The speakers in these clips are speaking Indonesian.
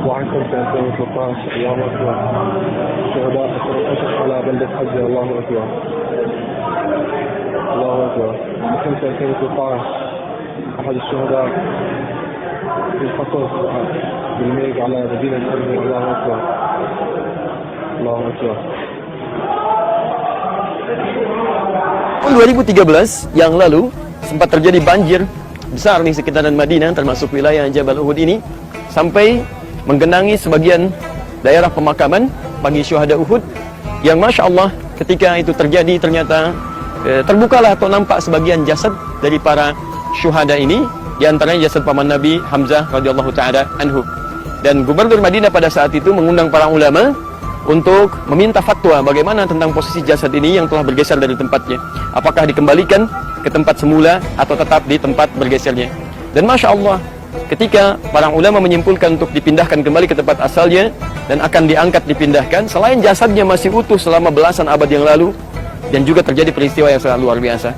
معكم في 2016. الله أكبر. شهداء أشرف على بلدة حجة. الله أكبر. الله أكبر. معكم في 2016 أحد الشهداء في القصف بالميج على مدينة حجة. الله أكبر. الله أكبر. Tahun 2013 yang lalu sempat terjadi banjir besar di sekitaran Madinah, termasuk wilayah Jabal Uhud ini, sampai menggenangi sebagian daerah pemakaman bagi syuhada Uhud, yang Masya Allah ketika itu terjadi ternyata terbukalah atau nampak sebagian jasad dari para syuhada ini, di antaranya jasad paman Nabi Hamzah radhiyallahu taala anhu. Dan Gubernur Madinah pada saat itu mengundang para ulama untuk meminta fatwa bagaimana tentang posisi jasad ini yang telah bergeser dari tempatnya. Apakah dikembalikan ke tempat semula atau tetap di tempat bergesernya. Dan Masya Allah, ketika para ulama menyimpulkan untuk dipindahkan kembali ke tempat asalnya dan akan diangkat dipindahkan, selain jasadnya masih utuh selama belasan abad yang lalu, dan juga terjadi peristiwa yang sangat luar biasa.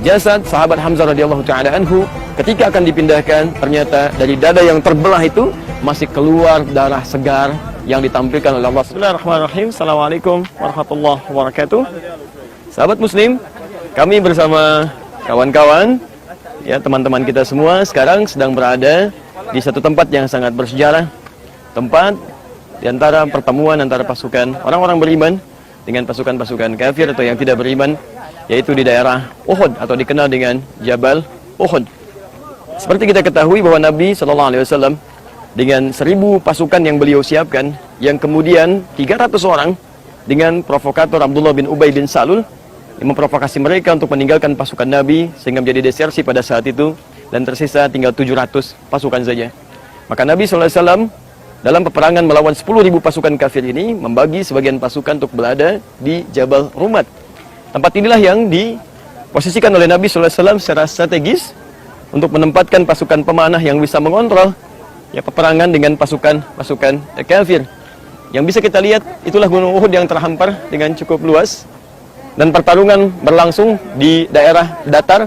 Jasad sahabat Hamzah radhiyallahu taala anhu ketika akan dipindahkan, ternyata dari dada yang terbelah itu masih keluar darah segar yang ditampilkan oleh Allah. Bismillahirrahmanirrahim. Assalamualaikum warahmatullahi wabarakatuh. Sahabat muslim, kami bersama kawan-kawan, ya teman-teman kita semua sekarang sedang berada di satu tempat yang sangat bersejarah. Tempat di antara pertemuan antara pasukan orang-orang beriman dengan pasukan-pasukan kafir atau yang tidak beriman, yaitu di daerah Uhud atau dikenal dengan Jabal Uhud. Seperti kita ketahui bahwa Nabi SAW dengan 1000 pasukan yang beliau siapkan, yang kemudian 300 orang dengan provokator Abdullah bin Ubay bin Salul yang memprovokasi mereka untuk meninggalkan pasukan Nabi sehingga menjadi desersi pada saat itu, dan tersisa tinggal 700 pasukan saja. Maka Nabi SAW dalam peperangan melawan 10.000 pasukan kafir ini membagi sebagian pasukan untuk berada di Jabal Rumat. Tempat inilah yang diposisikan oleh Nabi SAW secara strategis untuk menempatkan pasukan pemanah yang bisa mengontrol ya peperangan dengan pasukan kafir. Yang bisa kita lihat itulah Gunung Uhud yang terhampar dengan cukup luas, dan pertarungan berlangsung di daerah datar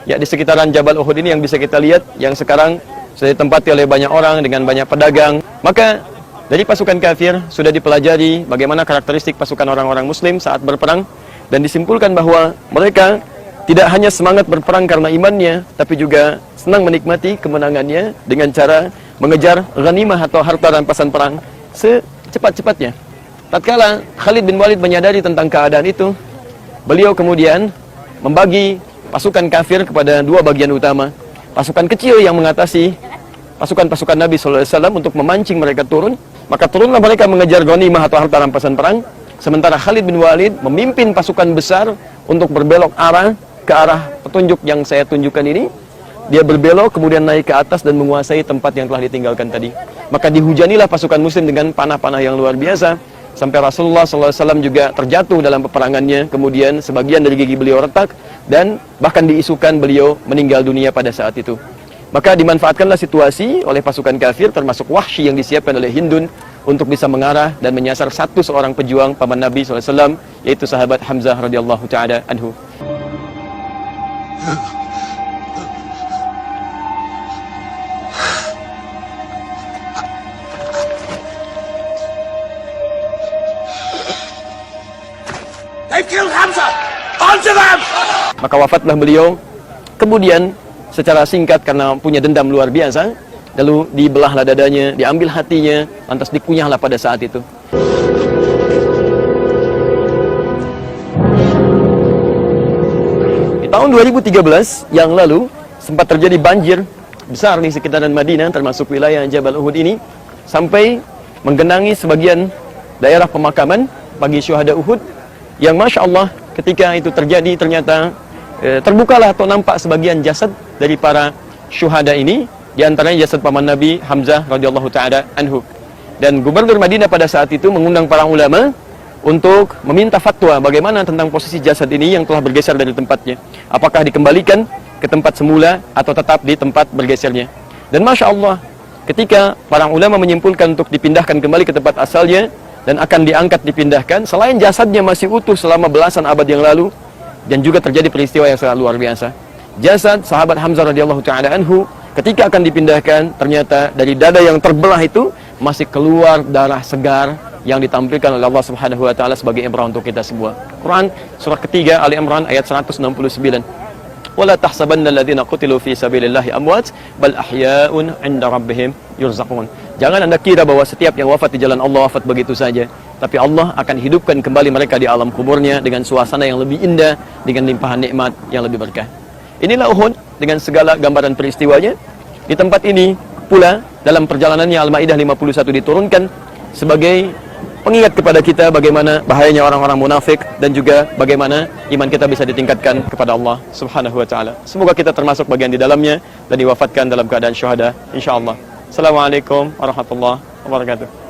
ya di sekitaran Jabal Uhud ini yang bisa kita lihat, yang sekarang sudah ditempati oleh banyak orang dengan banyak pedagang. Maka dari pasukan kafir sudah dipelajari bagaimana karakteristik pasukan orang-orang muslim saat berperang, dan disimpulkan bahwa mereka tidak hanya semangat berperang karena imannya, tapi juga senang menikmati kemenangannya dengan cara mengejar ghanimah atau harta rampasan perang secepat-cepatnya. Tatkala Khalid bin Walid menyadari tentang keadaan itu, beliau kemudian membagi pasukan kafir kepada dua bagian utama. Pasukan kecil yang mengatasi pasukan-pasukan Nabi SAW untuk memancing mereka turun, maka turunlah mereka mengejar ghanimah atau harta rampasan perang. Sementara Khalid bin Walid memimpin pasukan besar untuk berbelok arah ke arah petunjuk yang saya tunjukkan ini. Dia berbelok kemudian naik ke atas dan menguasai tempat yang telah ditinggalkan tadi. Maka dihujanilah pasukan muslim dengan panah-panah yang luar biasa, sampai Rasulullah SAW juga terjatuh dalam peperangannya. Kemudian sebagian dari gigi beliau retak, dan bahkan diisukan beliau meninggal dunia pada saat itu. Maka dimanfaatkanlah situasi oleh pasukan kafir, termasuk Wahsy yang disiapkan oleh Hindun, untuk bisa mengarah dan menyasar satu seorang pejuang paman Nabi SAW, yaitu sahabat Hamzah radhiyallahu taala anhu. Maka wafatlah beliau. Kemudian secara singkat karena punya dendam luar biasa, lalu dibelahlah dadanya, diambil hatinya, lantas dikunyahlah pada saat itu. Di tahun 2013 yang lalu sempat terjadi banjir besar di sekitaran Madinah, termasuk wilayah Jabal Uhud ini, sampai menggenangi sebagian daerah pemakaman bagi syuhada Uhud, yang Masya Allah ketika itu terjadi ternyata terbukalah atau nampak sebagian jasad dari para syuhada ini, di antaranya jasad paman Nabi Hamzah radhiyallahu taala anhu. Dan Gubernur Madinah pada saat itu mengundang para ulama untuk meminta fatwa bagaimana tentang posisi jasad ini yang telah bergeser dari tempatnya. Apakah dikembalikan ke tempat semula atau tetap di tempat bergesernya. Dan Masya Allah, ketika para ulama menyimpulkan untuk dipindahkan kembali ke tempat asalnya dan akan diangkat dipindahkan, selain jasadnya masih utuh selama belasan abad yang lalu, dan juga terjadi peristiwa yang sangat luar biasa. Jasad sahabat Hamzah radhiyallahu taala anhu ketika akan dipindahkan, ternyata dari dada yang terbelah itu masih keluar darah segar yang ditampilkan oleh Allah Subhanahu wa taala sebagai ibrah untuk kita semua. Quran surah ketiga Ali Imran ayat 169. Wala tahsabanna alladziina qutilu fi sabilillahi amwat bal ahya'un 'inda rabbihim yurzaqun. Jangan Anda kira bahwa setiap yang wafat di jalan Allah wafat begitu saja, tapi Allah akan hidupkan kembali mereka di alam kuburnya dengan suasana yang lebih indah, dengan limpahan nikmat yang lebih berkah. Inilah Uhud dengan segala gambaran peristiwanya. Di tempat ini pula dalam perjalanannya Al-Maidah 51 diturunkan sebagai pengingat kepada kita bagaimana bahayanya orang-orang munafik dan juga bagaimana iman kita bisa ditingkatkan kepada Allah Subhanahu wa taala. Semoga kita termasuk bagian di dalamnya dan diwafatkan dalam keadaan syuhada insyaallah. Assalamualaikum warahmatullahi wabarakatuh.